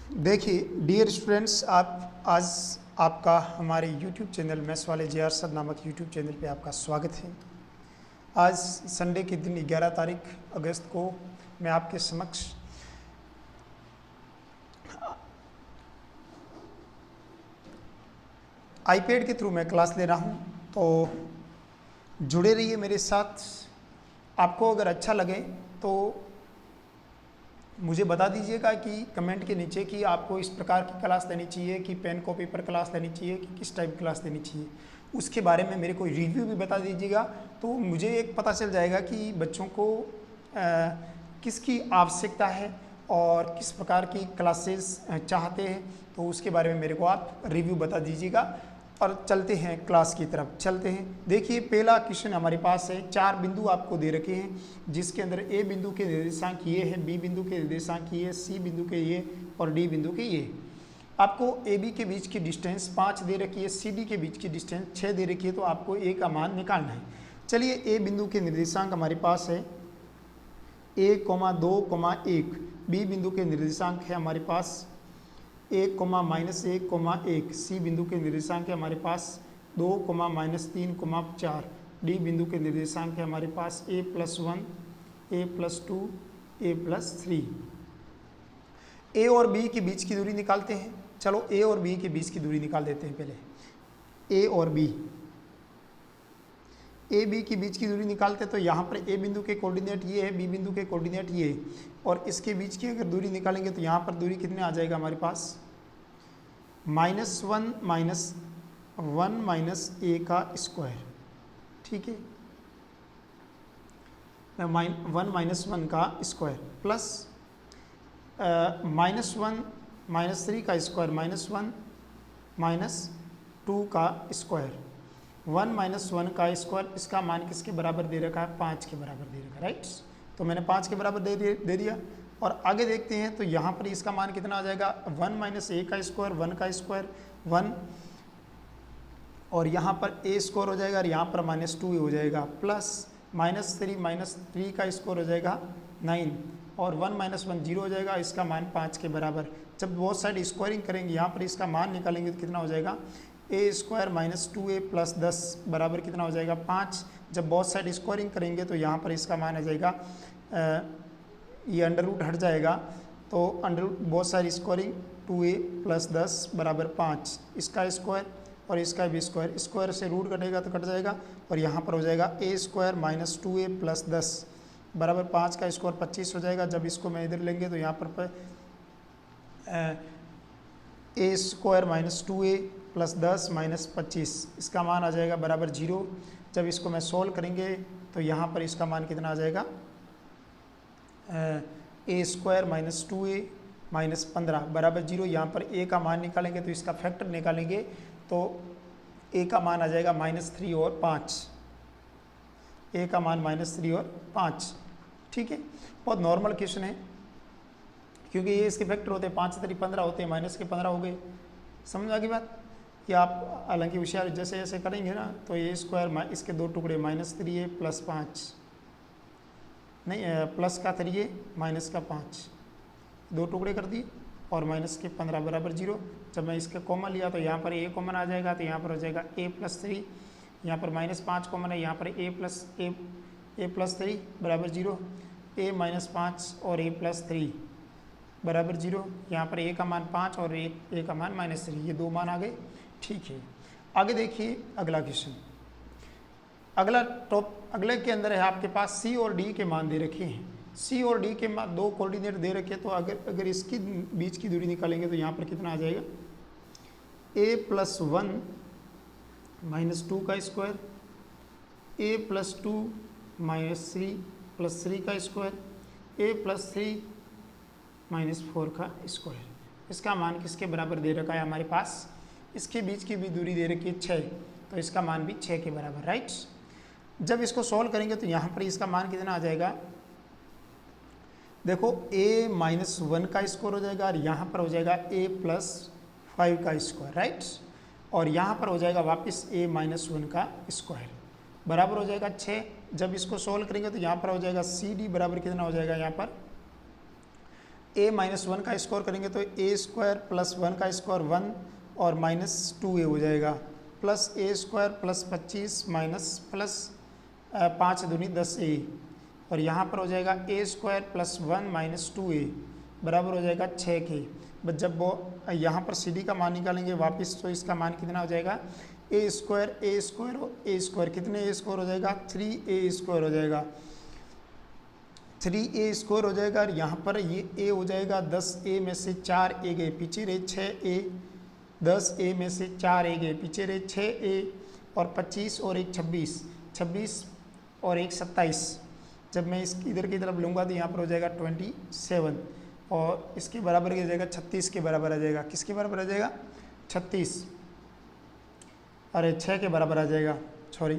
देखिए dear students, आप आज आपका हमारे YouTube चैनल मैथ्स वाले JR सर नामक YouTube चैनल पे आपका स्वागत है। आज संडे के दिन 11 तारीख अगस्त को मैं आपके समक्ष आईपैड के थ्रू मैं क्लास ले रहा हूँ, तो जुड़े रहिए मेरे साथ। आपको अगर अच्छा लगे तो मुझे बता दीजिएगा कि कमेंट के नीचे कि आपको इस प्रकार की क्लास लेनी चाहिए, कि पेन कॉपी पर क्लास लेनी चाहिए, कि किस टाइप की क्लास लेनी चाहिए। उसके बारे में मेरे को रिव्यू भी बता दीजिएगा, तो मुझे एक पता चल जाएगा कि बच्चों को किसकी आवश्यकता है और किस प्रकार की क्लासेस चाहते हैं। तो उसके बारे में मेरे को आप रिव्यू बता दीजिएगा और चलते हैं क्लास की तरफ चलते हैं। देखिए पहला क्वेश्चन हमारे पास है, 4 बिंदु आपको दे रखे हैं जिसके अंदर ए बिंदु के निर्देशांक ये है, बी बिंदु के निर्देशांक ये, सी बिंदु के ये और डी बिंदु के ये। आपको ए बी के बीच की डिस्टेंस 5 दे रखी है, सी डी के बीच की डिस्टेंस 6 दे रखी है, तो आपको ए का मान निकालना है। चलिए ए बिंदु के निर्देशांक हमारे पास है a,2,1, बी बिंदु के निर्देशांक है हमारे पास 1,-1,1, सी बिंदु के निर्देशांक है हमारे पास 2,-3,4, डी बिंदु के निर्देशांक है हमारे पास a+1, a+2, a+3। ए और बी के बीच की दूरी निकालते हैं। चलो ए और बी के बीच की दूरी निकाल देते हैं। पहले ए और बी, ए बी के बीच की दूरी निकालते हैं तो यहाँ पर ए बिंदु के कोऑर्डिनेट ये है, बी बिंदु के कोऑर्डिनेट ये है, और इसके बीच की अगर दूरी निकालेंगे तो यहाँ पर दूरी कितने आ जाएगा हमारे पास -1 - 1 - a का स्क्वायर। ठीक है, 1 - 1 का स्क्वायर प्लस -1 - 3 का स्क्वायर -1 - 2 का स्क्वायर। 1 - 1 का स्क्वायर, इसका मान किसके बराबर दे रखा है? 5 के बराबर दे रखा है, राइट। तो मैंने 5 के बराबर दे दिया। और आगे देखते हैं तो यहाँ पर इसका मान कितना आ जाएगा? 1 - a का स्क्वायर, 1 का स्क्वायर 1, और यहाँ पर a स्क्वायर हो जाएगा और यहाँ पर -2 हो जाएगा, प्लस -3 का स्क्वायर हो जाएगा 9, और 1 - 1 0 हो जाएगा, इसका मान 5 के बराबर। जब बहुत साइड स्क्वायरिंग करेंगे यहाँ पर इसका मान निकालेंगे तो कितना हो जाएगा? a स्क्वायर -2a + 10 बराबर कितना हो जाएगा? 5। जब बहुत साइड स्क्वायरिंग करेंगे तो यहाँ पर इसका मान आ जाएगा, ये अंडर रूट हट जाएगा, तो अंडर रूट बहुत सारी स्क्वायरिंग 2a + 10 बराबर 5, इसका स्क्वायर और इसका भी स्क्वायर, स्क्वायर से रूट कटेगा तो कट जाएगा, और यहाँ पर हो जाएगा a स्क्वायर -2a + 10 बराबर 5 का स्क्वायर 25 हो जाएगा। जब इसको मैं इधर लेंगे तो यहाँ पर a स्क्वायर -2a + 10 - 25, इसका मान आ जाएगा बराबर 0। जब इसको मैं सोल्व करेंगे तो यहाँ पर इसका मान कितना आ जाएगा? a स्क्वायर -2a - 15 बराबर 0। यहाँ पर a का मान निकालेंगे तो इसका फैक्टर निकालेंगे तो a का मान आ जाएगा -3 और 5, a का मान -3 और 5। ठीक है, बहुत नॉर्मल क्वेश्चन है, क्योंकि ये इसके फैक्टर होते हैं, 5 3 15 होते हैं, माइनस के 15 हो गए। समझ आ गई बात? कि आप हालांकि होशियार जैसे जैसे करेंगे ना तो ये स्क्वायर, इसके 2 टुकड़े -3a + 5, नहीं प्लस का 3a माइनस का 5, 2 टुकड़े कर दिए, और माइनस के 15 बराबर 0। जब मैं इसका कॉमन लिया तो यहाँ पर a कॉमन आ जाएगा, तो यहाँ पर हो जाएगा a + 3, यहाँ पर -5 कॉमन है, यहाँ पर a + 3 बराबर 0, a - 5 और a + 3 बराबर 0। यहाँ पर a का मान 5 और a का मान -3, ये 2 मान आ गए। ठीक है, आगे देखिए अगला क्वेश्चन। अगले के अंदर है आपके पास c और d के मान दे रखे हैं। c और d के मान 2 कोऑर्डिनेट दे रखे हैं, तो अगर इसकी बीच की दूरी निकालेंगे तो यहाँ पर कितना आ जाएगा? a+1 - 2 का स्क्वायर, a+2 - 3 + 3 का स्क्वायर, a+3 - 4 का स्क्वायर। इसका मान किसके बराबर दे रखा है हमारे पास? इसके बीच की भी दूरी दे रखी है 6, तो इसका मान भी 6 के बराबर, राइट। जब इसको सॉल्व करेंगे तो यहाँ पर इसका मान कितना आ जाएगा? देखो a - 1 का स्क्वायर हो जाएगा, और यहाँ पर हो जाएगा a + 5 का स्क्वायर, राइट, और यहाँ पर हो जाएगा वापस a - 1 का स्क्वायर बराबर हो जाएगा 6। जब इसको सॉल्व करेंगे तो यहाँ पर हो जाएगा सी डी बराबर कितना हो जाएगा? यहाँ पर a माइनस 1 का स्क्वायर करेंगे तो a स्क्वायर प्लस 1 का स्क्वायर 1 और माइनस 2a हो जाएगा, plus a square plus 25 minus plus 5 दूनी 10a, और यहाँ पर हो जाएगा a square plus 1 minus 2a बराबर हो जाएगा 6k। बस जब वो यहाँ पर cd का मान निकालेंगे वापस तो इसका मान कितना हो जाएगा, a स्क्वायर कितने a स्क्वायर हो जाएगा, 3a स्क्वायर हो जाएगा, 3a स्क्वायर हो जाएगा। और यहाँ पर ये a हो जाएगा 10a में से 4a गए पीछे रहे 6a, 10a में से 4a गए पीछे रहे 6a और 25 और एक 26 और एक 27। जब मैं इस इधर की तरफ लूँगा तो यहाँ पर हो जाएगा 27 और इसके बराबर हो जाएगा 36 के बराबर आ जाएगा। किसके बराबर आ जाएगा, 36, अरे 6 के बराबर आ जाएगा, सॉरी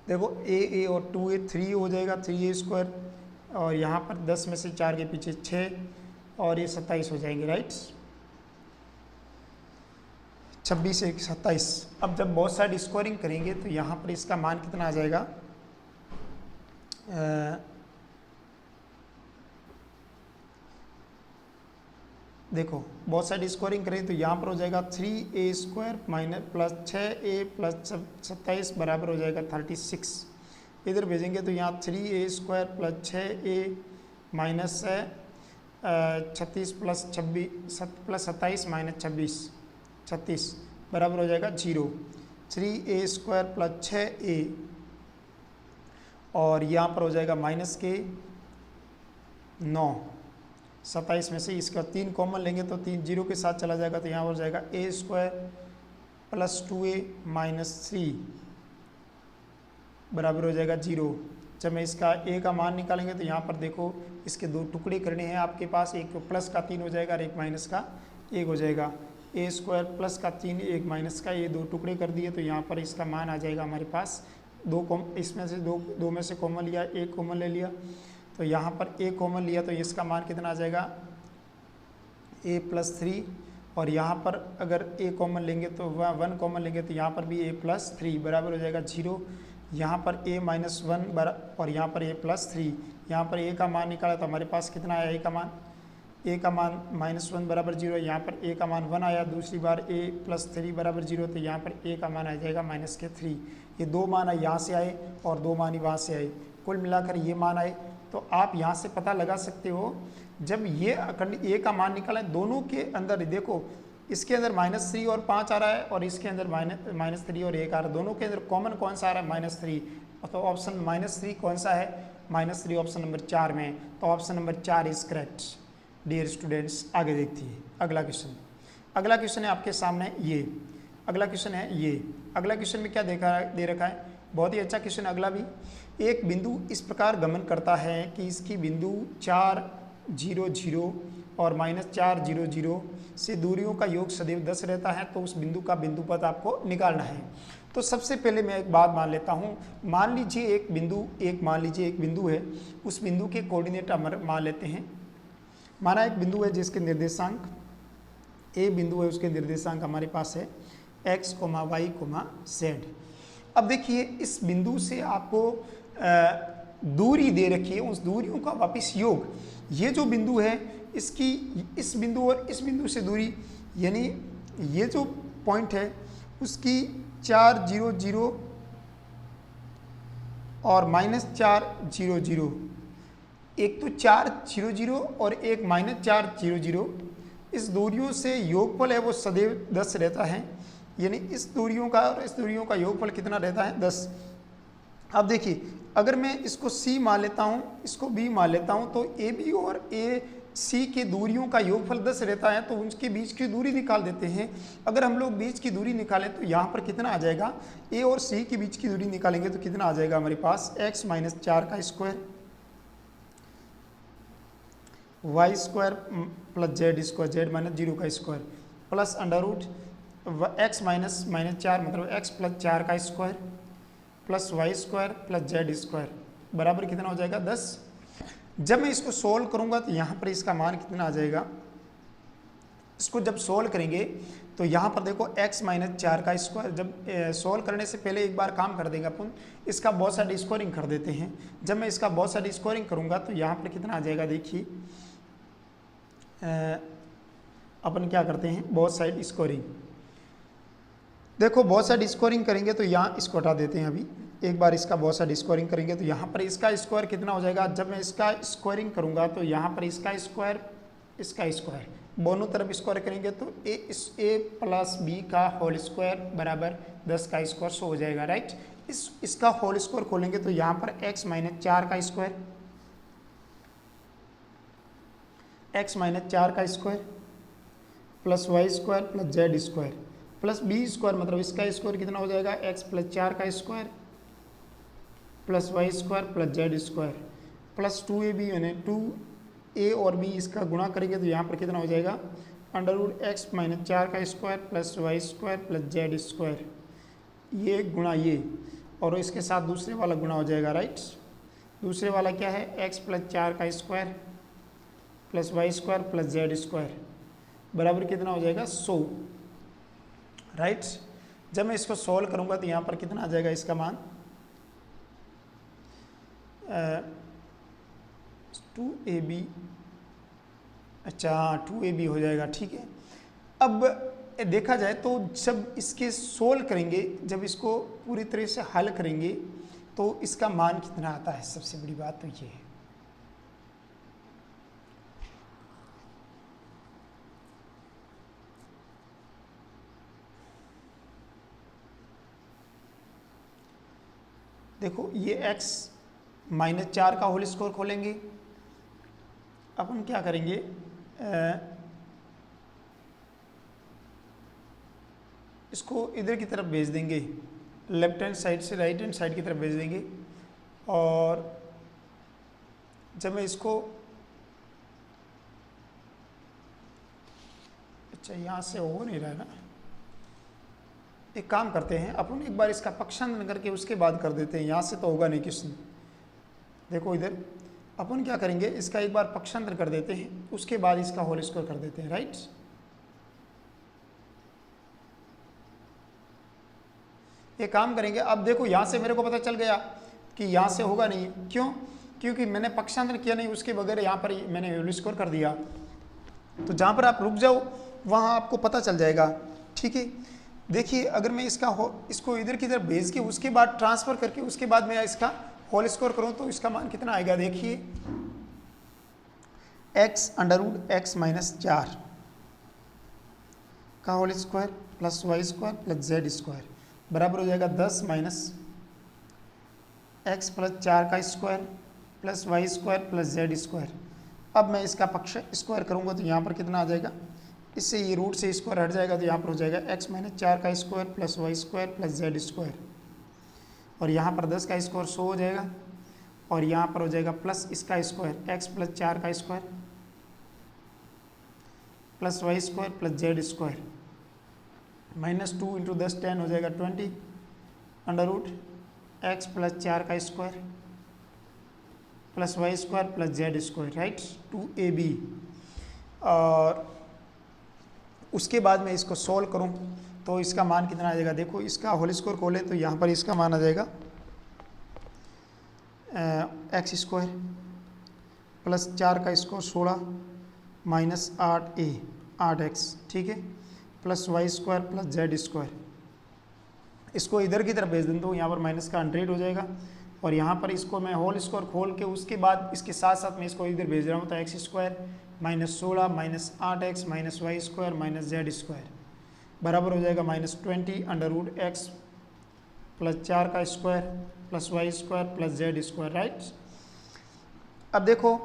देखो a और 2a 3 हो जाएगा, 3a स्क्वायर, और यहाँ पर 10 में से 4 के पीछे 6 और ये 27 हो जाएंगे, राइट। 26 एक 27। अब जब बहुत साइड स्क्वायरिंग करेंगे तो यहाँ पर इसका मान कितना आ जाएगा, देखो बहुत साइड स्क्वायरिंग करें तो यहाँ पर हो जाएगा 3a square minus plus 6a plus 27 बराबर हो जाएगा 36। इधर भेजेंगे तो यहाँ 3a square plus 6a minus 36 plus 27 minus 36 बराबर हो जाएगा 0। 3a स्क्वायर प्लस 6a और यहाँ पर हो जाएगा माइनस के 9, 27 में से इसका 3 कॉमन लेंगे तो 3 जीरो के साथ चला जाएगा तो यहाँ पर जाएगा a square plus 2a minus 3 बराबर हो जाएगा 0। जब मैं इसका a का मान निकालेंगे तो यहाँ पर देखो इसके 2 टुकड़े करने हैं आपके पास, एक प्लस का 3 हो जाएगा और एक माइनस का 1 हो जाएगा। a स्क्वायर प्लस का 3 एक माइनस का, ये 2 टुकड़े कर दिए तो यहाँ पर इसका मान आ जाएगा हमारे पास इसमें से दो में से कॉमन लिया, एक कॉमन ले लिया तो यहाँ पर a कॉमन लिया तो इसका मान कितना आ जाएगा a प्लस 3, और यहाँ पर अगर a कॉमन लेंगे तो 1 कॉमन लेंगे तो यहाँ पर भी a प्लस 3 बराबर हो जाएगा 0। यहाँ पर a माइनस 1 और यहाँ पर a प्लस 3, यहाँ पर a का मान निकाला तो हमारे पास कितना आया, a का मान माइनस 1 बराबर 0, यहाँ पर a का मान 1 आया, दूसरी बार a प्लस 3 बराबर 0 तो यहाँ पर a का मान आ जाएगा माइनस के 3। ये 2 मान यहाँ से आए और 2 मान वहाँ से आए, कुल मिलाकर ये मान आए। तो आप यहाँ से पता लगा सकते हो जब ये अखंड a का मान निकाला है दोनों के अंदर, देखो इसके अंदर माइनस 3 और 5 आ रहा है और इसके अंदर माइनस 3 और 1 आ रहा है, दोनों के अंदर कॉमन कौन सा आ रहा है, माइनस 3। तो ऑप्शन माइनस 3 कौन सा है, माइनस 3 ऑप्शन नंबर 4 में है, तो option number 4 is correct. Dear students आगे देखती है अगला क्वेश्चन। अगला क्वेश्चन है आपके सामने ये, अगला क्वेश्चन है ये। अगला क्वेश्चन में क्या दे रखा है, बहुत ही अच्छा क्वेश्चन अगला भी। एक बिंदु इस प्रकार गमन करता है कि इसकी बिंदु 4 0 0 और माइनस 4 0 0 से दूरियों का योग सदैव 10 रहता है, तो उस बिंदु का बिंदु पथ आपको निकालना है। तो सबसे पहले मैं एक बात मान लेता हूँ, मान लीजिए एक बिंदु है, उस बिंदु के कोऑर्डिनेट हम मान लेते हैं। माना एक बिंदु है जिसके निर्देशांक ए बिंदु है, उसके निर्देशांक हमारे पास है x, y, z। अब देखिए इस बिंदु से आपको दूरी दे रखी है, उस दूरियों का वापस योग, ये जो बिंदु है इसकी इस बिंदु और इस बिंदु से दूरी, यानी ये जो पॉइंट है उसकी 4 0 0 और माइनस 4 0 0, एक तो 4 0 0 और एक माइनस 4 0 0, इस दूरियों से योगफल है वो सदैव 10 रहता है, यानी इस दूरियों का और इस दूरियों का योगफल कितना रहता है, 10। अब देखिए अगर मैं इसको C मान लेता हूँ, इसको B मान लेता हूँ, तो AB और AC के दूरियों का योगफल 10 रहता है, तो उनके बीच की दूरी निकाल देते हैं। अगर हम लोग बीच की दूरी निकालें तो यहाँ पर कितना आ जाएगा, A और C के बीच की दूरी निकालेंगे तो कितना आ जाएगा हमारे पास, x माइनस 4 का square y square plus z square, z minus 0 का square plus under root x minus 4 मतलब x प्लस 4 का square plus y square plus z square बराबर कितना हो जाएगा, 10। जब मैं इसको सोल्व करूंगा तो यहाँ पर इसका मान कितना आ जाएगा, इसको जब सोल्व करेंगे तो यहाँ पर देखो x माइनस 4 का स्क्वायर, जब सोल्व करने से पहले एक बार काम कर देंगे अपन, इसका बहुत सारी स्क्वायरिंग कर देते हैं। जब मैं इसका बहुत सारी स्क्वायरिंग करूँगा तो यहाँ पर कितना आ जाएगा, देखिए अपन क्या करते हैं, बोथ साइड स्कोरिंग। देखो बोथ साइड स्कोरिंग करेंगे तो यहाँ इसको हटा देते हैं अभी। एक बार इसका बोथ साइड स्कोरिंग करेंगे तो यहाँ पर इसका स्क्वायर कितना हो जाएगा, जब मैं इसका स्क्वायरिंग करूँगा तो यहाँ पर इसका स्क्वायर इसका स्क्वायर दोनों तरफ स्क्वायर करेंगे तो ए प्लस बी का होल स्क्वायर बराबर 10 का स्क्वायर सो हो जाएगा, राइट। इसका होल स्क्वायर खोलेंगे तो यहाँ पर x माइनस 4 का स्क्वायर, x माइनस 4 का square plus y square plus z square plus b square, मतलब इसका स्क्वायर कितना हो जाएगा, x प्लस 4 का square plus y square plus z square plus 2ab, यानी 2a और b इसका गुणा करेंगे तो यहाँ पर कितना हो जाएगा, अंडर रूट x माइनस 4 का square plus y square plus z square, ये गुणा ये, और इसके साथ दूसरे वाला गुणा हो जाएगा, राइट। दूसरे वाला क्या है, x प्लस 4 का square plus y square plus z square बराबर कितना हो जाएगा 100, राइट। जब मैं इसको सॉल्व करूंगा तो यहाँ पर कितना आ जाएगा इसका मान, 2ab, अच्छा 2ab हो जाएगा, ठीक है। अब देखा जाए तो जब इसके सोल्व करेंगे, जब इसको पूरी तरह से हल करेंगे तो इसका मान कितना आता है, सबसे बड़ी बात तो ये है। देखो ये x माइनस 4 का होल स्क्वायर खोलेंगे, अपन क्या करेंगे, इसको इधर की तरफ भेज देंगे, लेफ्ट हैंड साइड से राइट हैंड साइड की तरफ भेज देंगे, और जब मैं इसको, अच्छा यहाँ से हो नहीं रहा है ना, एक काम करते हैं अपन, एक बार इसका पक्षांतरण करके उसके बाद कर देते हैं, यहाँ से तो होगा नहीं किसी। देखो इधर अपन क्या करेंगे, इसका एक बार पक्षांतरण कर देते हैं, उसके बाद इसका होल स्क्वायर कर देते हैं, राइट। ये काम करेंगे। अब देखो यहाँ से मेरे को पता चल गया कि यहाँ से होगा नहीं, क्यों, क्योंकि मैंने पक्षांतरण किया नहीं, उसके बगैर यहाँ पर मैंने होल स्क्वायर कर दिया। तो जहाँ पर आप रुक जाओ वहाँ आपको पता चल जाएगा, ठीक है। देखिए अगर मैं इसको इधर की तरफ भेज के उसके बाद ट्रांसफर करके उसके बाद मैं इसका होल स्क्वायर करूँ तो इसका मान कितना आएगा, देखिए x under root x minus 4 का whole square plus y square plus z square बराबर हो जाएगा 10 माइनस x प्लस 4 का square plus y square plus z square. अब मैं इसका पक्ष स्क्वायर करूँगा तो यहाँ पर कितना आ जाएगा, इससे ये रूट से स्क्वायर हट जाएगा तो यहाँ पर हो जाएगा x माइनस 4 का square plus y square plus z square, और यहाँ पर 10 का स्क्वायर 100 हो जाएगा, और यहाँ पर हो जाएगा प्लस इसका स्क्वायर x प्लस 4 का square plus y square plus z square minus 2 into 10 10 हो जाएगा 20 अंडर रूट x प्लस 4 का square plus y square plus z square, right, 2ab। और उसके बाद मैं इसको सोल्व करूं तो इसका मान कितना आ जाएगा, देखो इसका होल स्क्वायर खोले तो यहाँ पर इसका मान आ जाएगा x स्क्वायर प्लस 4 का स्क्वायर 16 माइनस 8a 8x, ठीक है, plus y square plus z square. इसको इधर की तरफ भेज दें तो यहाँ पर माइनस का 100 हो जाएगा, और यहाँ पर इसको मैं होल स्क्वायर खोल के उसके बाद इसके साथ साथ मैं इसको इधर भेज रहा हूँ तो x square minus 16 minus 8x minus y square minus z square बराबर हो जाएगा minus 20 under root x plus 4 का square plus y square plus z square, right. अब देखो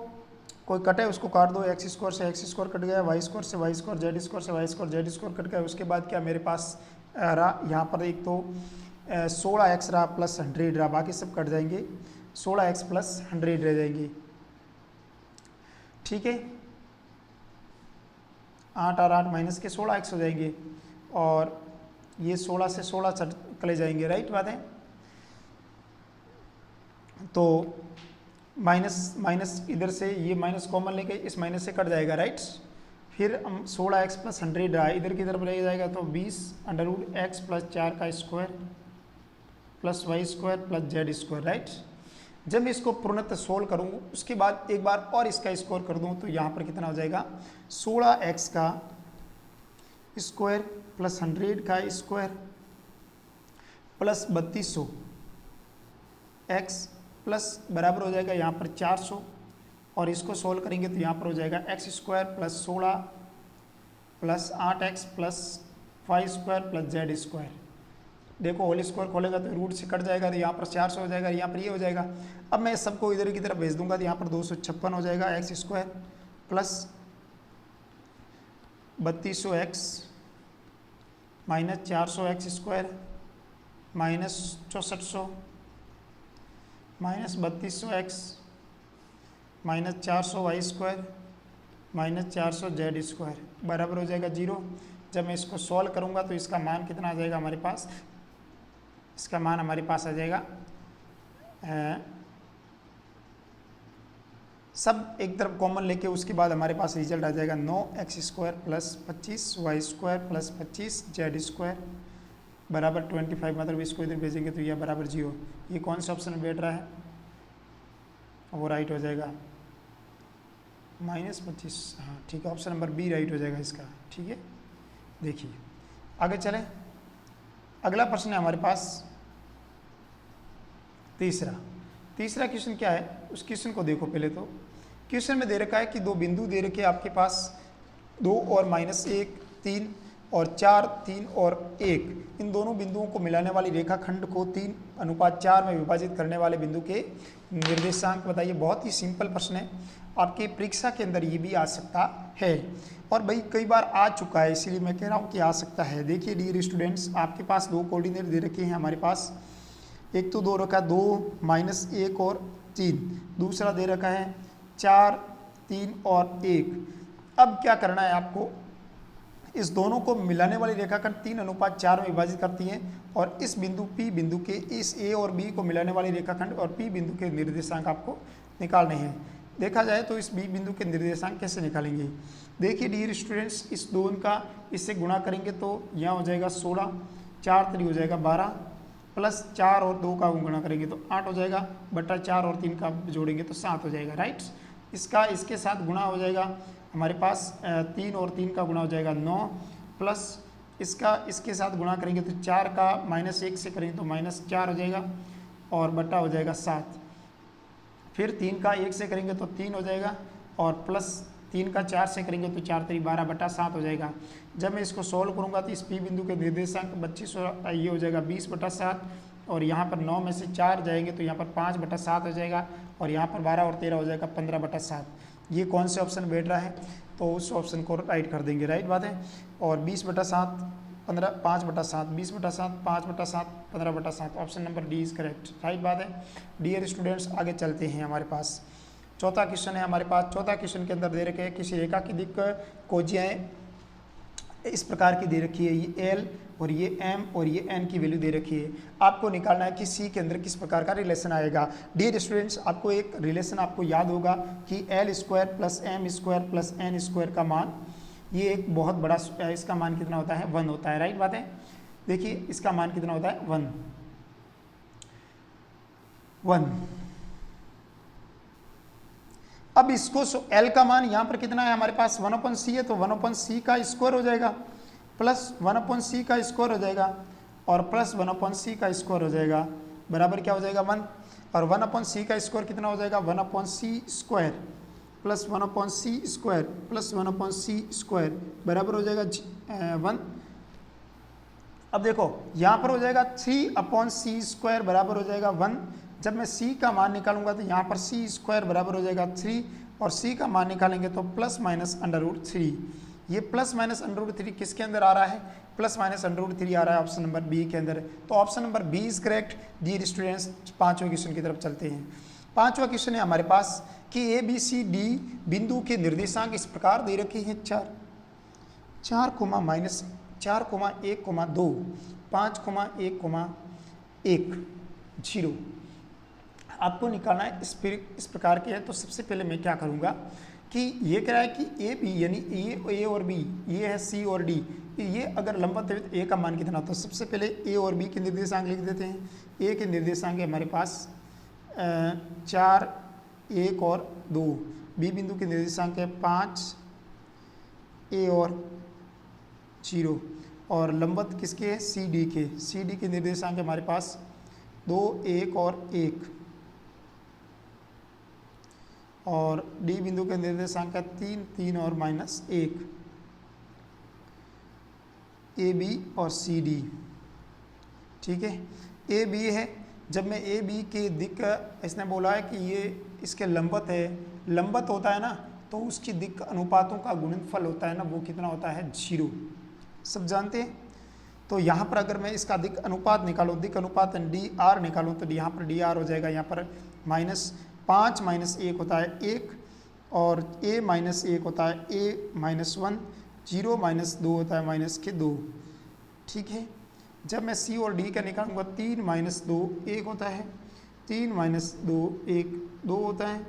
कोई कटे उसको काट दो, x स्क्वायर से x स्क्वायर कट गया, वाई स्क्वायर से वाई स्क्वायर, जेड स्क्वायर से y square z square cut गया। उसके बाद क्या मेरे पास रहा, यहाँ पर एक तो 16x रहा प्लस 100 रहा, बाकी सब कट जाएंगे, 16x प्लस 100 रह जाएंगे, ठीक है। 8 और 8 माइनस के 16x हो जाएंगे, और ये 16 से 16 चले जाएंगे, राइट बात है। तो माइनस माइनस इधर से ये माइनस कॉमन लेके इस माइनस से कट जाएगा, राइट। फिर हम 16x प्लस 100 रहा, इधर की तरफ ले जाएगा तो 20 अंडर रूट x प्लस 4 का square plus y square plus z square, right. जब मैं इसको पूर्णतः सोल्व करूँ उसके बाद एक बार और इसका स्क्वायर कर दूँ तो यहाँ पर कितना हो जाएगा 16x का स्क्वायर प्लस 100 का स्क्वायर प्लस 3200 x प्लस बराबर हो जाएगा यहाँ पर 400 और इसको सोल्व करेंगे तो यहाँ पर हो जाएगा x square plus 16 plus 8x plus 5 square plus z square. देखो होल स्क्वायर खोलेगा तो रूट से कट जाएगा तो यहाँ पर 400 हो जाएगा, यहाँ पर ये हो जाएगा। अब मैं सबको इधर की तरफ भेज दूंगा तो यहाँ पर 256 हो जाएगा x square plus 3200x minus 400x square minus 6400 minus 3200x minus 400y square minus 400z square बराबर हो जाएगा 0। जब मैं इसको सॉल्व करूंगा तो इसका मान कितना आ जाएगा हमारे पास, इसका मान हमारे पास आ जाएगा सब एक तरफ कॉमन लेके उसके बाद हमारे पास रिजल्ट आ जाएगा 9x square plus 25y square plus 25z square बराबर 25। मतलब इसको इधर भेजेंगे तो यह बराबर 0। ये कौन सा ऑप्शन में बैठ रहा है, वो राइट हो जाएगा -25। हाँ ठीक है, ऑप्शन नंबर बी राइट हो जाएगा इसका। ठीक है, देखिए आगे चलें। अगला प्रश्न है हमारे पास तीसरा क्वेश्चन क्या है, उस क्वेश्चन को देखो। पहले तो क्वेश्चन में दे रखा है कि दो बिंदु दे रखे आपके पास 2 और -1 3 और 4 3 और 1, इन दोनों बिंदुओं को मिलाने वाली रेखाखंड को 3:4 में विभाजित करने वाले बिंदु के निर्देशांक बताइए। बहुत ही सिंपल प्रश्न है, आपके परीक्षा के अंदर ये भी आ सकता है और भाई कई बार आ चुका है, इसीलिए मैं कह रहा हूँ कि आ सकता है। देखिए डियर स्टूडेंट्स, आपके पास दो कोऑर्डिनेट दे रखे हैं हमारे पास। एक तो दो रखा 2 -1 और 3, दूसरा दे रखा है 4 3 और 1। अब क्या करना है आपको, इस दोनों को मिलाने वाली रेखाखंड 3:4 में विभाजित करती है और इस बिंदु P बिंदु के इस A और B को मिलाने वाली रेखाखंड और P बिंदु के निर्देशांक आपको निकालने हैं। देखा जाए तो इस B बिंदु के निर्देशांक कैसे निकालेंगे। देखिए डियर स्टूडेंट्स, इस 2 का इससे गुणा करेंगे तो यहाँ हो जाएगा 16, 4 3 हो जाएगा 12 प्लस 4 और 2 का गुणा करेंगे तो 8 हो जाएगा, बटा 4 और 3 का जोड़ेंगे तो 7 हो जाएगा। राइट, इसका इसके साथ गुणा हो जाएगा हमारे पास 3 और 3 का गुणा हो जाएगा 9 प्लस इसका इसके साथ गुणा करेंगे तो 4 का -1 से करेंगे तो -4 हो जाएगा और बटा हो जाएगा 7। फिर 3 का 1 से करेंगे तो 3 हो जाएगा और प्लस 3 का 4 से करेंगे तो 4 3 12 बटा 7 हो जाएगा। जब मैं इसको सॉल्व करूंगा तो इस P बिंदु के निर्देशांक 25 ये हो जाएगा 20 बटा 7 और यहाँ पर 9 में से 4 जाएंगे तो यहाँ पर 5 बटा 7 हो जाएगा और यहाँ पर 12 और 13 हो जाएगा 15 बटा 7। ये कौन से ऑप्शन में बैठ रहा है, तो उस ऑप्शन को राइट कर देंगे। राइट बात है। और 20 बटा 7 15 5 बटा 7 20 बटा 7 5 बटा 7 15 बटा 7, option number D is correct. Right बात है। डियर स्टूडेंट्स, आगे चलते हैं। हमारे पास चौथा क्वेश्चन है हमारे पास। चौथा क्वेश्चन के अंदर दे रखे हैं किसी रेखा की दिक् कोजियाएं इस प्रकार की दे रखी है, ये L और ये M और ये N की वैल्यू दे रखी है। आपको निकालना है कि C के अंदर किस प्रकार का रिलेशन आएगा। डियर स्टूडेंट्स, आपको एक रिलेशन आपको याद होगा कि L square plus M square plus N square का मान, ये एक बहुत बड़ा, इसका मान कितना होता है 1 होता है। राइट बात है। देखिए इसका मान कितना होता है 1। अब इसको L का मान यहाँ पर कितना है हमारे पास 1/c है तो 1/c का स्क्वायर हो जाएगा प्लस 1/c का स्क्वायर हो जाएगा और प्लस 1/c का स्क्वायर हो जाएगा बराबर क्या हो जाएगा 1। और 1/c का स्क्वायर कितना हो जाएगा 1/c square plus 1/c square plus 1/c square बराबर हो जाएगा 1। अब देखो यहाँ पर हो जाएगा 3/c स्क्वायर बराबर हो जाएगा 1। जब मैं c का मान निकालूंगा तो यहाँ पर c स्क्वायर बराबर हो जाएगा 3 और c का मान निकालेंगे तो प्लस माइनस √3। ये प्लस माइनस √3 किसके अंदर आ रहा है, प्लस माइनस √3 आ रहा है ऑप्शन नंबर बी के अंदर। तो option number B is correct. Dear students, पांचवें क्वेश्चन की तरफ चलते हैं। पांचवा क्वेश्चन है हमारे पास कि ABCD बिंदु के निर्देशांक इस प्रकार दे रखे हैं 4, 4,1,2 5,1,1 0। आपको निकालना है इस प्रकार के है। तो सबसे पहले मैं क्या करूँगा कि ये कह रहा है कि ए बी यानी ये A और B, ये है C और D, ये अगर लंबवत है तो A का मान कितना होता है। सबसे पहले A और B के निर्देशांक लिख देते हैं। A के निर्देशांक है हमारे पास 4, 1 और 2। बी बिंदु के निर्देशांक है 5, ए और 0 और लंबवत किसके है, सी डी के। सी डी के निर्देशांक है हमारे पास 2, 1 और 1 और डी बिंदु के निर्देशांक है 3, 3 और -1। ए बी और सी डी, ठीक है। ए बी है, जब मैं ए बी के दिक्, इसने बोला है कि ये इसके लंबवत है, लंबवत होता है ना तो उसकी दिक् अनुपातों का गुणनफल होता है ना, वो कितना होता है 0, सब जानते हैं। तो यहाँ पर अगर मैं इसका दिक् अनुपात निकालूँ, दिक् अनुपात डी आर निकालूँ तो यहाँ पर डी आर हो जाएगा, यहाँ पर -5 -1 होता है 1 और a -1 होता है a-1, 0 -2 होता है -2, ठीक है। जब मैं c और d का निकालूंगा 3 -2 1 होता है, 3 -2 1 2 होता है,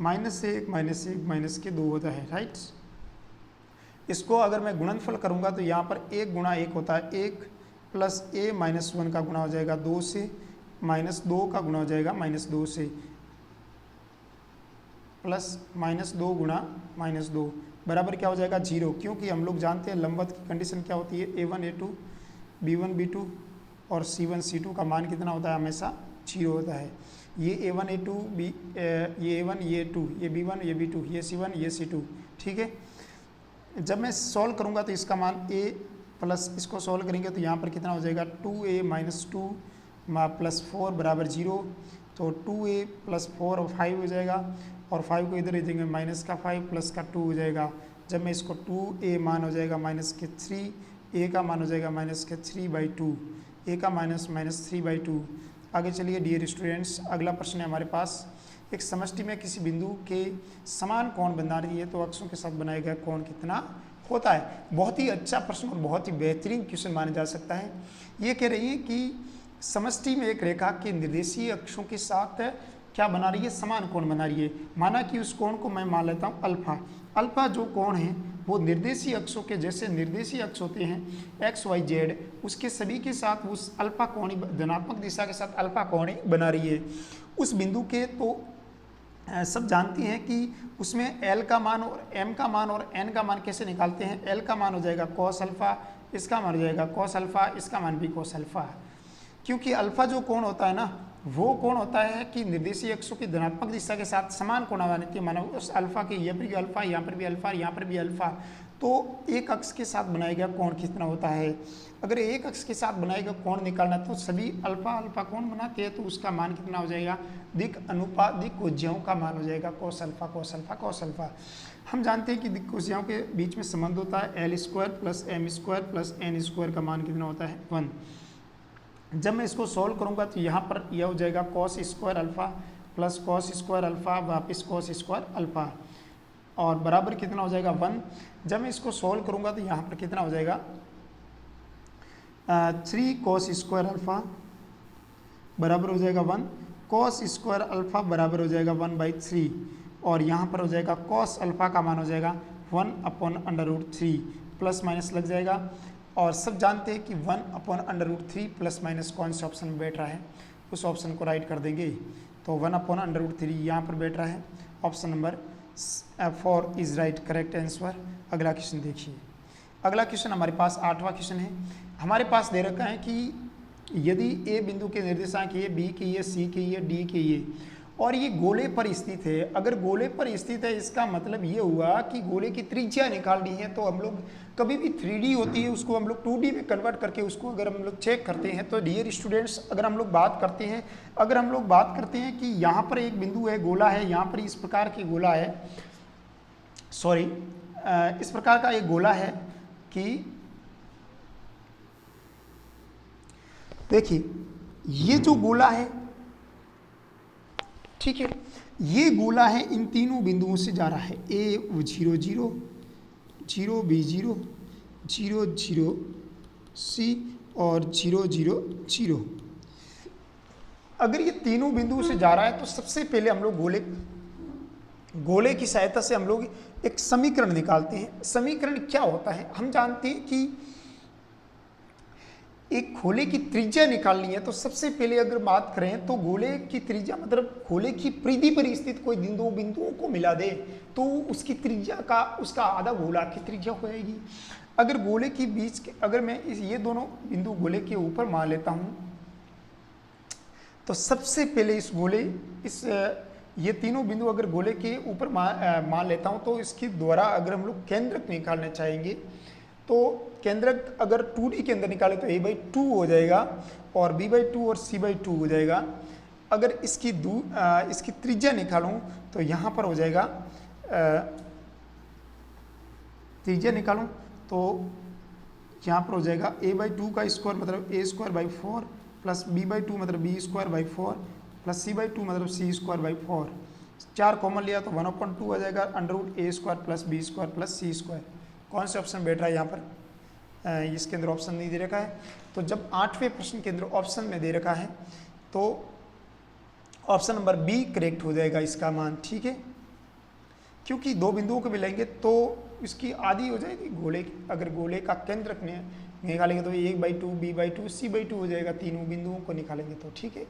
-1 -2 होता है, राइट। इसको अगर मैं गुणनफल करूंगा तो यहाँ पर 1 गुणा 1 होता है 1 प्लस a-1 का गुणा हो जाएगा 2 से, -2 का गुणा हो जाएगा -2 से, प्लस -2 गुणा -2 बराबर क्या हो जाएगा 0, क्योंकि हम लोग जानते हैं लंबवत की कंडीशन क्या होती है, a1 a2 b1 b2 और c1 c2 का मान कितना होता है, हमेशा 0 होता है। ये a1 a2 ये a1 ये a2 ये b1 ये b2 ये c1 ये c2, ठीक है। जब मैं सॉल्व करूंगा तो इसका मान a प्लस इसको सॉल्व करेंगे तो यहाँ पर कितना हो जाएगा 2a - 2 + 4 बराबर 0, तो 2a + 4 और 5 हो जाएगा और 5 को इधर ही देंगे -5 प्लस का 2 हो जाएगा। जब मैं इसको 2a मान हो जाएगा -3, a का मान हो जाएगा -3/2, a का -3/2। आगे चलिए डियर स्टूडेंट्स, अगला प्रश्न है हमारे पास, एक समष्टि में किसी बिंदु के समान कोण बना रही है तो अक्षों के साथ बनाया गया कोण कितना होता है। बहुत ही अच्छा प्रश्न और बहुत ही बेहतरीन क्वेश्चन माना जा सकता है। ये कह रही है कि समष्टि में एक रेखा के निर्देशीय अक्षों के साथ क्या बना रही है, समान कोण बना रही है। माना कि उस कोण को मैं मान लेता हूँ अल्फा। अल्फा जो कोण है वो निर्देशीय अक्षों के, जैसे निर्देशीय अक्ष होते हैं एक्स वाई जेड, उसके सभी के साथ उस अल्फा कोणी, धनात्मक दिशा के साथ अल्फा कोणी बना रही है उस बिंदु के। तो सब जानते हैं कि उसमें एल का मान और एम का मान और एन का मान कैसे निकालते हैं। एल का मान हो जाएगा कॉस अल्फा, इसका मान हो जाएगा कॉस अल्फा, इसका मान भी कॉस अल्फा, क्योंकि अल्फा जो कोण होता है ना वो कोण होता है कि निर्देशीय अक्षों की धनात्मक दिशा के साथ समान कोण बनाती है। मानो उस अल्फा के यहाँ पर भी अल्फा, यहाँ पर भी अल्फा, यहाँ पर भी अल्फा, तो एक अक्ष के साथ बनाया गया कोण कितना होता है। अगर एक अक्ष के साथ बनाया गया कोण निकालना तो सभी अल्फा अल्फा कोण बनाते हैं तो उसका मान कितना हो जाएगा, दिक् अनुपात दिक् कोज्याओं का मान हो जाएगा cos alpha cos alpha cos alpha. हम जानते हैं कि दिक् कोज्याओं के बीच में संबंध होता है l² + m² + n² का मान कितना होता है 1। जब मैं इसको सॉल्व करूंगा तो यहाँ पर यह हो जाएगा cos² alpha plus cos² alpha वापिस cos² अल्फा और बराबर कितना हो जाएगा 1। जब मैं इसको सॉल्व करूंगा तो यहाँ पर कितना हो जाएगा 3 cos² अल्फा बराबर हो जाएगा 1, cos² अल्फा बराबर हो जाएगा 1/3 और यहाँ पर हो जाएगा cos अल्फा का मान हो जाएगा 1/√3, प्लस माइनस लग जाएगा। और सब जानते हैं कि 1/√3 प्लस माइनस कौन से ऑप्शन में बैठ रहा है, उस ऑप्शन को राइट कर देंगे। तो 1/√3 यहाँ पर बैठ रहा है, option number 4 is right correct answer. अगला क्वेश्चन देखिए। अगला क्वेश्चन हमारे पास 8वां क्वेश्चन है। हमारे पास दे रखा है कि यदि ए बिंदु के निर्देशांक ये, बी के ये, सी के ये, डी के ये और ये गोले पर स्थित है। अगर गोले पर स्थित है इसका मतलब ये हुआ कि गोले की त्रिज्या निकालनी है। तो हम लोग कभी भी 3D होती है उसको हम लोग 2D में कन्वर्ट करके उसको अगर हम लोग चेक करते हैं तो डियर स्टूडेंट्स, अगर हम लोग बात करते हैं कि यहाँ पर एक बिंदु है, गोला है, यहाँ पर इस प्रकार की गोला है, सॉरी इस प्रकार का एक गोला है कि देखिए ये जो गोला है, ठीक है, ये गोला है इन तीनों बिंदुओं से जा रहा है, A0 0 0 B0 0 0 C और 0 0 0। अगर ये तीनों बिंदुओं से जा रहा है तो सबसे पहले हम लोग गोले की सहायता से हम लोग एक समीकरण निकालते हैं। समीकरण क्या होता है, हम जानते हैं कि एक गोले की त्रिज्या निकालनी है तो सबसे पहले अगर बात करें तो गोले की त्रिज्या मतलब गोले की परिधि पर स्थित कोई बिंदुओं को मिला दे तो उसकी त्रिज्या का उसका आधा गोला की त्रिज्या हो जाएगी। अगर गोले के बीच के अगर मैं ये दोनों बिंदु गोले के ऊपर मान लेता हूं तो सबसे पहले इस गोले ये तीनों बिंदु अगर गोले के ऊपर मान लेता हूं तो इसके द्वारा अगर हम लोग केंद्रक निकालना चाहेंगे तो केंद्रक अगर 2D के अंदर निकाले तो a/2 हो जाएगा और b/2 और c/2 हो जाएगा। अगर इसकी त्रिज्या निकालूं तो यहाँ पर हो जाएगा त्रिज्या निकालूं तो यहाँ पर हो जाएगा a/2 का स्क्वायर मतलब a²/4 प्लस b/2 मतलब b²/4 प्लस c/2 मतलब c²/4। 4 कॉमन लिया तो 1/2 आ जाएगा √a² plus b² plus c²। कौन से ऑप्शन बैठ रहा है यहाँ पर? इसके अंदर ऑप्शन नहीं दे रखा है। तो जब 8वें प्रश्न के अंदर ऑप्शन में दे रखा है तो ऑप्शन नंबर बी करेक्ट हो जाएगा इसका मान, ठीक है। क्योंकि दो बिंदुओं को मिलाएंगे तो इसकी आधी हो जाएगी गोले की। अगर गोले का केंद्र निकालेंगे तो 1/2 b/2 c/2 हो जाएगा, तीनों बिंदुओं को निकालेंगे तो, ठीक है।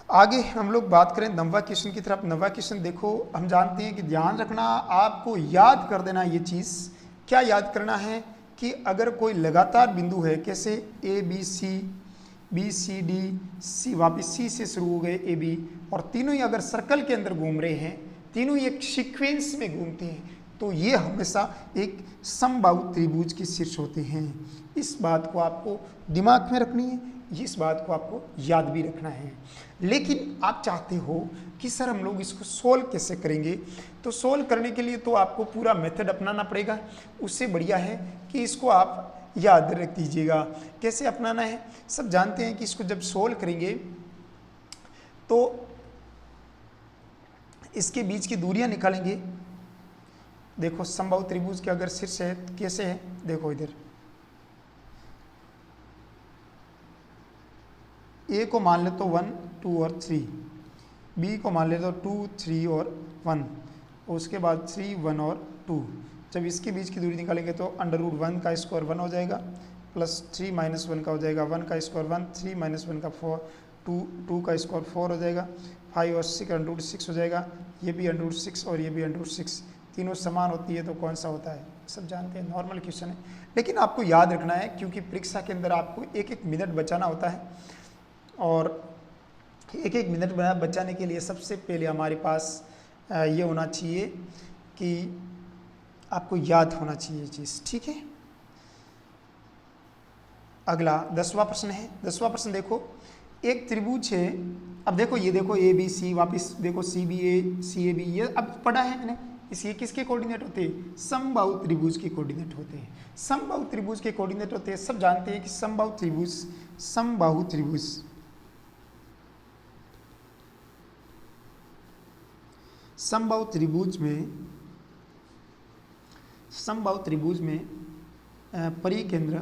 आगे हम लोग बात करें 9वां क्वेश्चन की तरफ। 9वां क्वेश्चन देखो, हम जानते हैं कि ध्यान रखना, आपको याद कर देना ये चीज़। क्या याद करना है कि अगर कोई लगातार बिंदु है, कैसे A B C, B C D, C वापिस सी से शुरू हो गए ए बी, और तीनों ही अगर सर्कल के अंदर घूम रहे हैं, तीनों ही एक सीक्वेंस में घूमते हैं, तो ये हमेशा एक समबाहु त्रिभुज के शीर्ष होते हैं। इस बात को आपको दिमाग में रखनी है, इस बात को आपको याद भी रखना है। लेकिन आप चाहते हो कि सर हम लोग इसको सोल्व कैसे करेंगे, तो सोल्व करने के लिए तो आपको पूरा मेथड अपनाना पड़ेगा। उससे बढ़िया है कि इसको आप याद रख दीजिएगा। कैसे अपनाना है सब जानते हैं कि इसको जब सोल्व करेंगे तो इसके बीच की दूरियां निकालेंगे। देखो समबाहु त्रिभुज के अगर शीर्ष है तो कैसे है, देखो इधर ए को मान ले तो 1, 2 और 3, बी को मान ले तो 2, 3 और 1, उसके बाद 3, 1 और 2। जब इसके बीच की दूरी निकालेंगे तो √1 का स्क्वायर 1 हो जाएगा, प्लस 3 - 1 का हो जाएगा 1 का स्क्वायर 1, 3 - 1 का 4, 2 का स्क्वायर 4 हो जाएगा, 5 और 6 √6 हो जाएगा, ये भी √6 और ये भी √6। तीनों समान होती है तो कौन सा होता है, सब जानते हैं, नॉर्मल क्वेश्चन है। लेकिन आपको याद रखना है क्योंकि परीक्षा के अंदर आपको एक एक मिनट बचाना होता है, और एक एक मिनट बचाने के लिए सबसे पहले हमारे पास ये होना चाहिए कि आपको याद होना चाहिए ये चीज़, ठीक है। अगला 10वां प्रश्न है। 10वां प्रश्न देखो, एक त्रिभुज है। अब देखो ये देखो ए बी सी, वापिस देखो C B A C A B, ये अब पढ़ा है मैंने। इसके किसके कोऑर्डिनेट होते हैं? समबाहु त्रिभुज के कोऑर्डिनेट होते हैं। समबाहु त्रिभुज के कोऑर्डिनेट होते हैं, सब जानते हैं कि समबाहु त्रिभुज समबाहु त्रिभुज में परिकेंद्र,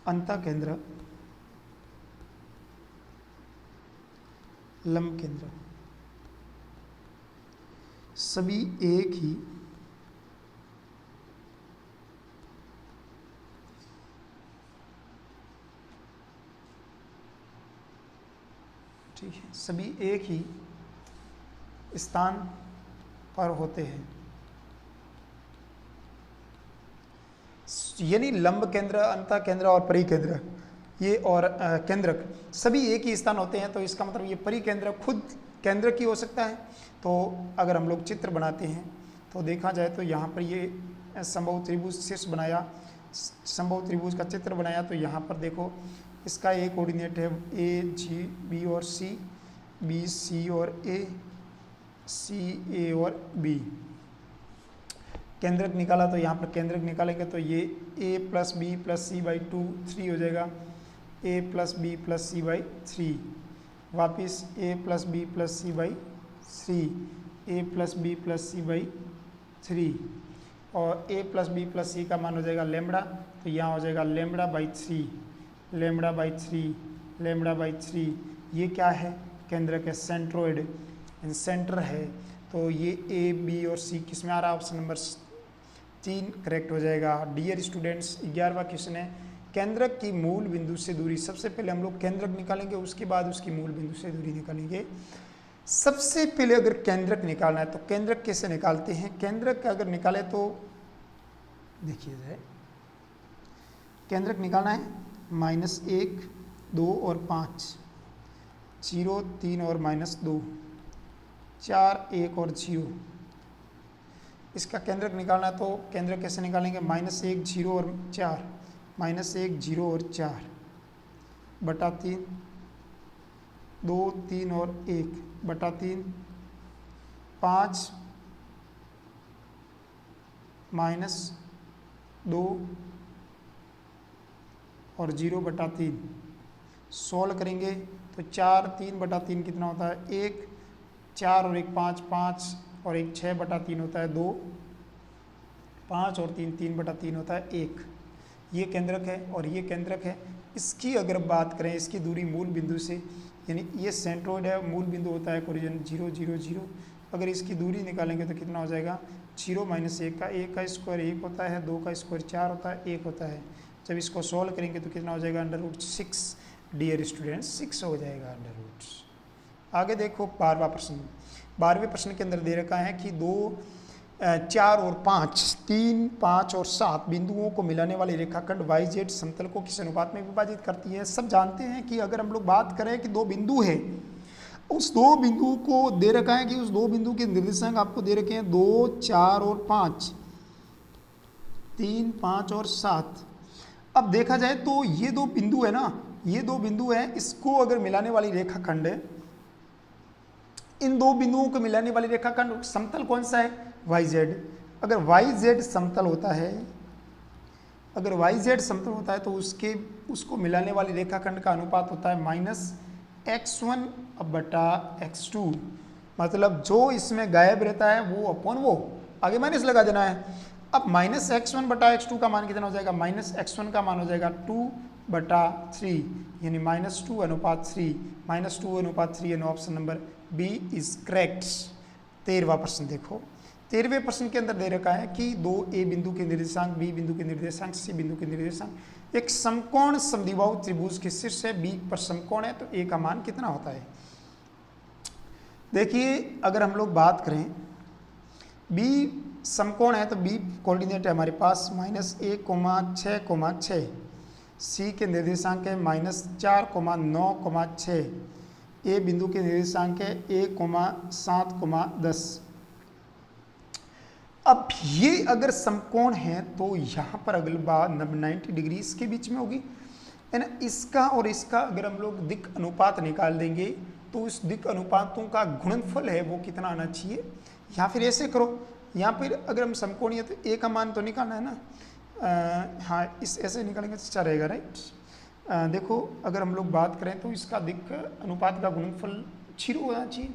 अंतःकेंद्र, लंब केंद्र सभी एक ही ठीक है, सभी एक ही स्थान पर होते हैं। यानी लंब केंद्र, अंतः केंद्र और परिकेंद्र, ये और केंद्रक सभी एक ही स्थान होते हैं। तो इसका मतलब ये परिकेंद्र खुद केंद्र की हो सकता है। तो अगर हम लोग चित्र बनाते हैं तो देखा जाए तो यहाँ पर ये समबाहु त्रिभुज शीर्ष बनाया, समबाहु त्रिभुज का चित्र बनाया, तो यहाँ पर देखो इसका एक कोऑर्डिनेट है ए जी बी और सी, बी सी और ए, सी ए और बी। केंद्रक निकाला तो यहाँ पर केंद्रक निकालेंगे तो ये a + b + c/2 3 हो जाएगा, a + b + c/3, वापिस a + b + c/3, a + b + c/3, और a + b + c का मान हो जाएगा लैम्बडा, तो यहाँ हो जाएगा λ/3, λ/3। ये क्या है? केंद्रक है, सेंट्रोइड, सेंटर है। तो ये a b और c किस में आ रहा है? ऑप्शन नंबर 3 करेक्ट हो जाएगा। डियर स्टूडेंट्स 11वां क्वेश्चन है, केंद्रक की मूल बिंदु से दूरी। सबसे पहले हम लोग केंद्रक निकालेंगे, उसके बाद उसकी मूल बिंदु से दूरी निकालेंगे। सबसे पहले अगर केंद्रक निकालना है तो केंद्रक कैसे निकालते हैं? केंद्रक अगर निकाले तो देखिए जाए, केंद्रक निकालना है -1, 2 और 5, 0, 3 और -2, 4, 1 और 0। इसका केंद्रक निकालना है तो केंद्रक कैसे निकालेंगे? -1, 0 और 4, -1, 0 और 4 बटा 3, 2, 3 और 1 बटा 3, 5 -2 और 0 बटा 3। सॉल्व करेंगे तो 4, 3 बटा 3 कितना होता है? 1, 4 और 1 5, 5 और 1 6 बटा 3 होता है 2, 5 और 3 3 बटा 3 होता है 1। ये केंद्रक है और ये केंद्रक है। इसकी अगर बात करें, इसकी दूरी मूल बिंदु से, यानी ये सेंट्रोइड है, मूल बिंदु होता है कोरिजन 0 0 0। अगर इसकी दूरी निकालेंगे तो कितना हो जाएगा? 0 - 1 का 1 का स्क्वायर 1 होता है, 2 का स्क्वायर 4 होता है, 1 होता है। जब इसको सॉल्व करेंगे तो कितना हो जाएगा? √6। डियर स्टूडेंट्स 6 हो जाएगा √। आगे देखो 12वां प्रश्न। 12वें प्रश्न के अंदर दे रखा है कि 2, 4 और 5, 3, 5 और 7 बिंदुओं को मिलाने वाली रेखाखंड YZ समतल को किस अनुपात में विभाजित करती है? सब जानते हैं कि अगर हम लोग बात करें कि 2 बिंदु है, उस 2 बिंदु को दे रखा है कि उस 2 बिंदु के निर्देशांक आपको दे रखे हैं 2, 4 और 5, 3, 5 और 7। अब देखा जाए तो ये 2 बिंदु है ना, ये 2 बिंदु है, इसको अगर मिलाने वाली रेखाखंड है, इन 2 बिंदुओं को मिलाने वाली रेखाखंड समतल कौन सा है? YZ। अगर YZ समतल होता है, अगर YZ समतल होता है तो उसको मिलाने वाली रेखाखंड का अनुपात होता है -x1 बटा x2। मतलब जो इसमें गायब रहता है वो अपॉन वो, आगे माइनस लगा देना है। अब -x1 बटा x2 का मान कितना हो जाएगा? -x1 का मान हो जाएगा 2 बटा 3, यानी -2:3, -2:3, यानी option number B is correct. 13वां प्रश्न देखो। 13वें प्रश्न के अंदर दे रखा है कि 2A बिंदु के निर्देशांक, B बिंदु के निर्देशांक, C बिंदु के निर्देशांक एक समकोण समद्विबाहु त्रिभुज के शीर्ष से B पर समकोण है, तो A का मान कितना होता है? देखिए अगर हम लोग बात करें, B समकोण है तो B कोऑर्डिनेट है हमारे पास -1, 6, 6। C के निर्देशांक है -4, 9, 6। A बिंदु के निर्देशांक है 1, 7, 10। अब ये अगर समकोण है तो यहाँ पर अगली बात 90 डिग्री इसके बीच में होगी, है ना। इसका और इसका अगर हम लोग दिक् अनुपात निकाल देंगे तो उस दिक् अनुपातों का गुणनफल है वो कितना आना चाहिए? या फिर ऐसे करो, यहाँ पर अगर हम समकोणीय तो A का मान तो निकालना है ना। हाँ, इस ऐसे निकालेंगे तो अच्छा रहेगा, राइट। देखो अगर हम लोग बात करें तो इसका दिक् अनुपात का गुणनफल 0 होना चाहिए,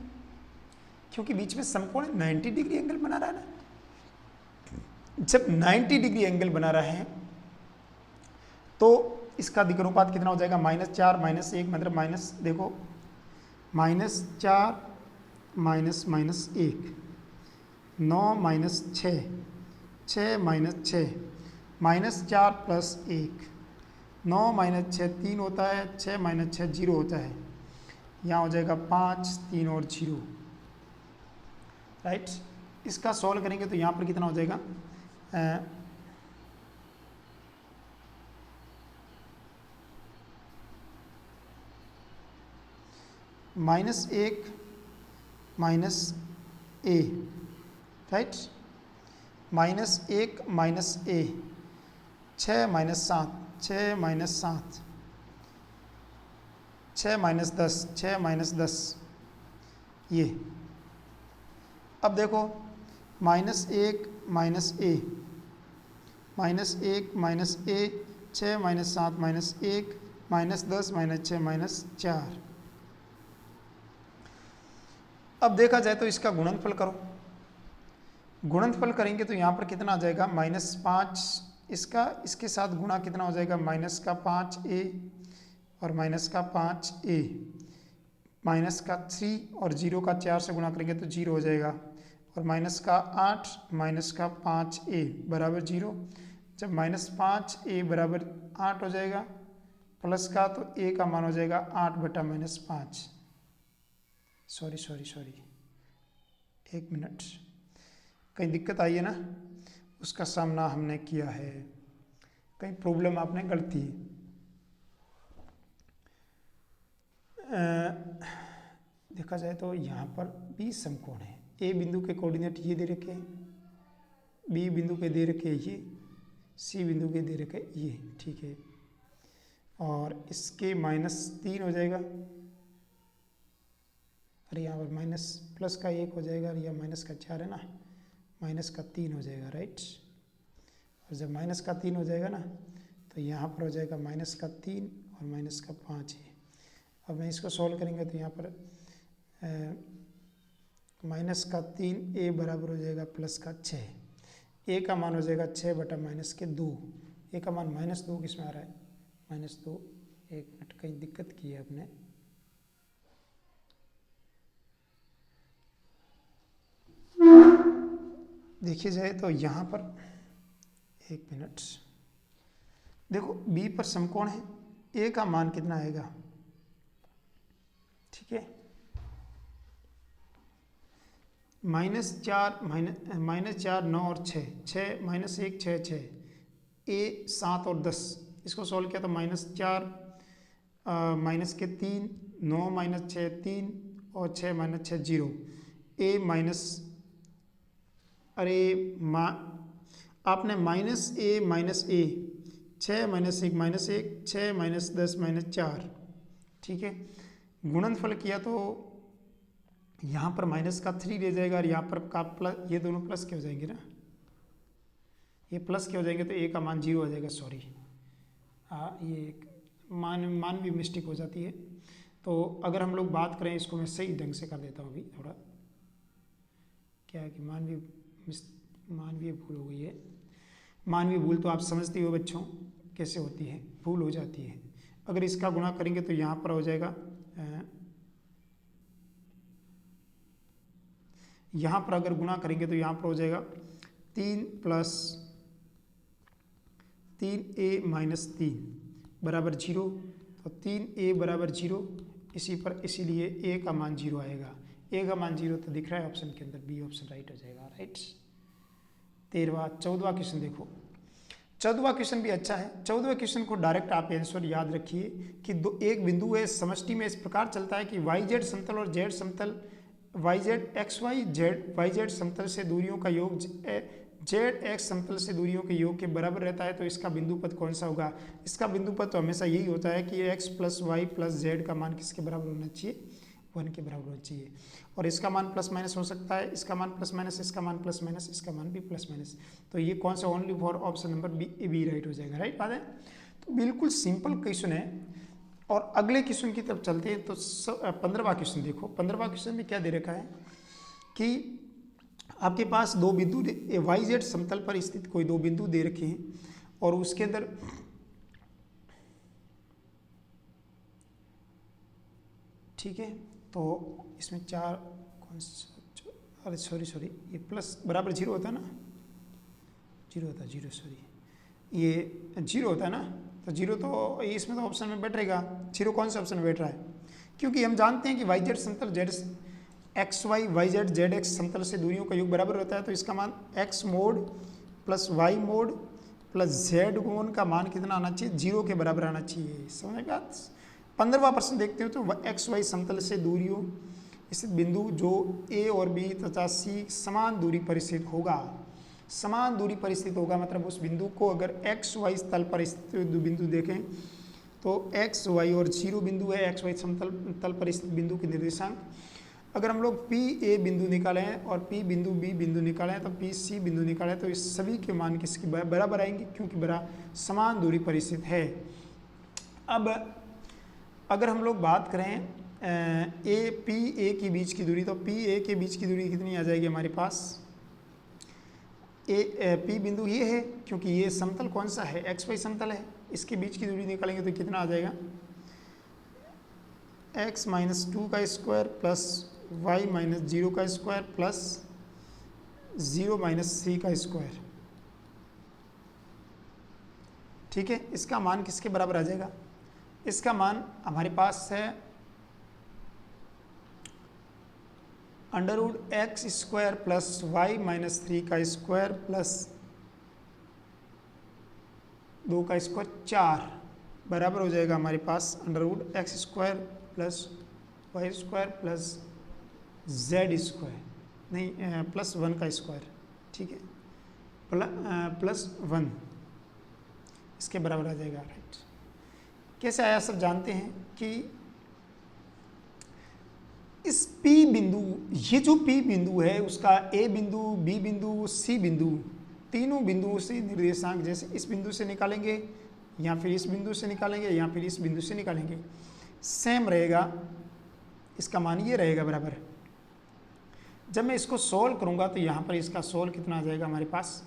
क्योंकि बीच में समकोण 90 डिग्री एंगल बना रहा है ना। जब 90 डिग्री एंगल बना रहे हैं तो इसका दिक् अनुपात कितना हो जाएगा? -4, -1, मतलब माइनस, देखो -4 -1, 9 -6, 6 -6, -4 + 1, 9 - 6 3 होता है, 6 - 6 0 होता है। यहाँ हो जाएगा 5, 3 और 0, राइट। इसका सॉल्व करेंगे तो यहाँ पर कितना हो जाएगा? -1 -A, राइट। -1 -A, 6 -7, 6 -7, 6 -10, 6 -10, ये। अब देखो -1 -A, -1 -A, 6 -7 -1, -10 -6 -4। अब देखा जाए तो इसका गुणनफल करो, गुणनफल करेंगे तो यहाँ पर कितना आ जाएगा? -5 इसका, इसके साथ गुणा कितना हो जाएगा? -5A और -5A, -3 और 0 का 4 से गुणा करेंगे तो 0 हो जाएगा। और माइनस का 8 माइनस का 5a बराबर 0। जब -5a बराबर 8 हो जाएगा प्लस का, तो a का मान हो जाएगा 8/-5। सॉरी, एक मिनट, कहीं दिक्कत आई है ना, उसका सामना हमने किया है, कहीं प्रॉब्लम आपने गलती देखा जाए तो यहाँ पर 20 समकोण है। ए बिंदु के कोऑर्डिनेट ये दे रखे हैं, बी बिंदु के दे रखे ये, सी बिंदु के दे रखे ये, ठीक है। और इसके -3 हो जाएगा, अरे यहाँ पर माइनस प्लस का 1 हो जाएगा, या माइनस का 4 है ना, माइनस का 3 हो जाएगा, राइट। और जब माइनस का 3 हो जाएगा ना, तो यहाँ पर हो जाएगा माइनस का 3 और माइनस का 5 है। अब मैं इसको सॉल्व करेंगे तो यहाँ पर माइनस का 3a बराबर हो जाएगा प्लस का 6। a का मान हो जाएगा 6/-2। a का मान -2 किस में आ रहा है, -2। एक मिनट, कहीं दिक्कत की है आपने, देखिए जाए तो यहाँ पर, एक मिनट, देखो b पर समकोण है, a का मान कितना आएगा, ठीक है, -4 -4 9 और 6, 6 -1 6 6, a 7 और 10, इसको सॉल्व किया तो -4 माइनस के 3 9 -6 3 और 6 -6 0, a माइनस, अरे आपने -a -a 6 -1 -1 6 -10 -4, ठीक है। गुणनफल किया तो यहाँ पर माइनस का 3 ले जाएगा और यहाँ पर का प्लस, ये दोनों प्लस के हो जाएंगे ना, ये प्लस के हो जाएंगे तो a का मान 0 हो जाएगा, सॉरी हाँ, ये मान भी मिस्टेक हो जाती है। तो अगर हम लोग बात करें, इसको मैं सही ढंग से कर देता हूँ अभी, थोड़ा क्या है कि मानवीय भूल हो गई है। मानवीय भूल तो आप समझते हो बच्चों कैसे होती है, भूल हो जाती है। अगर इसका गुणा करेंगे तो यहाँ पर हो जाएगा, यहाँ पर अगर गुणा करेंगे तो यहाँ पर हो जाएगा 3 + 3a - 3 बराबर 0। तो 3a बराबर 0, इसीलिए a का मान 0 आएगा। a का मान 0 तो दिख रहा है ऑप्शन के अंदर, बी ऑप्शन राइट हो जाएगा, राइट। 13वां 14वां क्वेश्चन देखो, 14वां क्वेश्चन भी अच्छा है। 14वें क्वेश्चन को डायरेक्ट आप आंसर याद रखिए कि एक बिंदु है, समष्टि में इस प्रकार चलता है कि YZ समतल और Z समतल, YZ XYZ समतल से दूरियों का योग ZX समतल से दूरियों के योग के बराबर रहता है, तो इसका बिंदु पद कौन सा होगा। इसका बिंदु पद तो हमेशा यही होता है कि x + y + z का मान किसके बराबर होना चाहिए, 1 के बराबर होना चाहिए। और इसका मान +- हो सकता है, इसका मान +-, इसका मान +-, इसका मान भी +-। तो ये कौन सा, only for option number B right हो जाएगा, राइट बात है। तो बिल्कुल सिंपल क्वेश्चन है। और अगले क्वेश्चन की तरफ चलते हैं। तो 15वां क्वेश्चन देखो, 15वां क्वेश्चन में क्या दे रखा है कि आपके पास दो बिंदु YZ समतल पर स्थित कोई दो बिंदु दे रखे हैं और उसके अंदर ठीक है। तो इसमें 4 कौन सा, अरे सॉरी ये प्लस बराबर 0 होता है ना, 0 होता है, 0 सॉरी, ये 0 होता है ना। तो 0 तो इसमें तो ऑप्शन में बैठ रहेगा, 0 कौन सा ऑप्शन में बैठ रहा है, क्योंकि हम जानते हैं कि YZ समतल XY YZ ZX समतल से दूरियों का योग बराबर होता है। तो इसका मान x mode + y mode + z गुण का मान कितना आना चाहिए, 0 के बराबर आना चाहिए। समझ में बात। 15वां प्रश्न देखते हो तो XY समतल से दूरियों स्थित बिंदु जो A और B तथा C समान दूरी पर स्थित होगा, समान दूरी पर स्थित होगा, मतलब उस बिंदु को अगर XY तल पर स्थित बिंदु देखें तो XY और 0 बिंदु है, XY समतल तल पर स्थित बिंदु के निर्देशांक अगर हम लोग PA बिंदु निकालें और P बिंदु B बिंदु निकालें तो PC बिंदु निकालें तो इस सभी के मान किसके बराबर आएंगे, क्योंकि समान दूरी पर स्थित है। अब अगर हम लोग बात करें PA के बीच की दूरी, तो PA के बीच की दूरी कितनी आ जाएगी हमारे पास, P बिंदु ये है, क्योंकि ये समतल कौन सा है, XY समतल है। इसके बीच की दूरी निकालेंगे तो कितना आ जाएगा, x - 2 का स्क्वायर + y - 0 का स्क्वायर 0 माइनस 3 का स्क्वायर। ठीक है, इसका मान किसके बराबर आ जाएगा? इसका मान हमारे पास है √x² प्लस y माइनस 3 का स्क्वायर प्लस 2 का स्क्वायर 4 बराबर हो जाएगा हमारे पास √x² plus y² plus z² नहीं प्लस 1 का स्क्वायर। ठीक है, प्लस 1 इसके बराबर आ जाएगा। राइट, कैसे आया सब जानते हैं कि इस P बिंदु, ये जो P बिंदु है उसका A बिंदु, B बिंदु, C बिंदु, तीनों बिंदुओं से निर्देशांक जैसे इस बिंदु से निकालेंगे या फिर इस बिंदु से निकालेंगे या फिर इस बिंदु से निकालेंगे, सेम रहेगा। इसका मान ये रहेगा बराबर। जब मैं इसको सोल्व करूंगा तो यहाँ पर इसका सोल्व कितना आ जाएगा हमारे पास?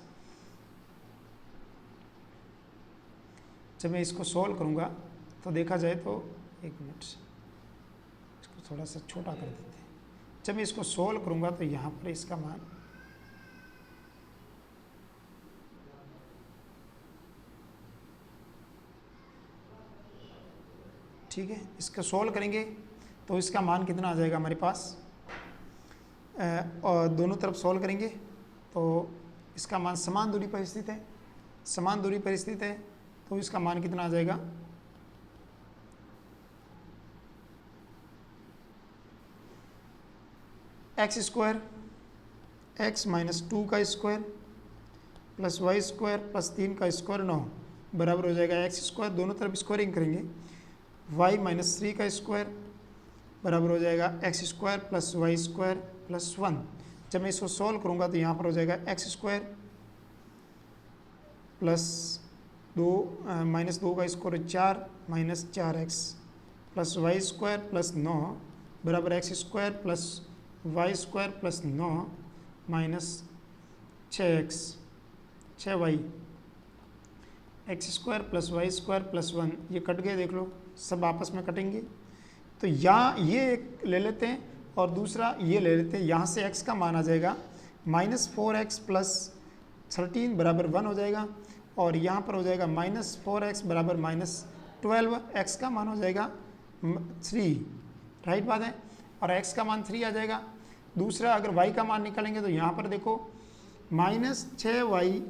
जब मैं इसको सोल्व करूंगा तो देखा जाए तो, एक मिनट, इसको थोड़ा सा छोटा कर देते हैं। जब मैं इसको सोल्व करूंगा तो यहाँ पर इसका मान ठीक है, इसका सोल्व करेंगे तो इसका मान कितना आ जाएगा हमारे पास? और दोनों तरफ सोल्व करेंगे तो इसका मान समान दूरी पर स्थित है, समान दूरी पर स्थित है तो इसका मान कितना आ जाएगा? x² x माइनस 2 का स्क्वायर प्लस y² प्लस 3 का स्क्वायर 9 बराबर हो जाएगा x², दोनों तरफ स्क्वायरिंग करेंगे, y माइनस 3 का स्क्वायर बराबर हो जाएगा x² प्लस y² प्लस 1। जब मैं इसको सॉल्व करूंगा तो यहाँ पर हो जाएगा x² प्लस 2 माइनस 2 का square 4 minus 4x plus y² plus 9 बराबर x² plus y² plus 9 minus 6x 6y, x² plus y² plus 1, ये कट गए, देख लो सब आपस में कटेंगे। तो यहाँ ये एक ले लेते हैं और दूसरा ये ले लेते हैं। यहाँ से x का मान आ जाएगा -4x प्लस 13 बराबर 1 हो जाएगा और यहाँ पर हो जाएगा -4x बराबर -12, x का मान हो जाएगा 3। राइट बात है, और x का मान 3 आ जाएगा। दूसरा अगर y का मान निकालेंगे तो यहाँ पर देखो -6y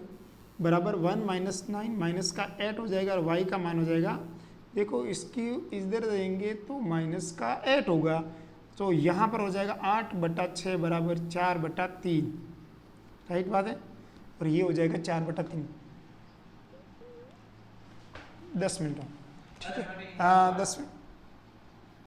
बराबर 1 माइनस 9 माइनस का 8 हो जाएगा और y का मान हो जाएगा, देखो इसकी इधर देंगे तो माइनस का 8 होगा, तो यहाँ पर हो जाएगा 8/6 बराबर 4/3। राइट बात है, और ये हो जाएगा 4/3। 10 मिनट, ठीक है, हाँ 10 मिनट।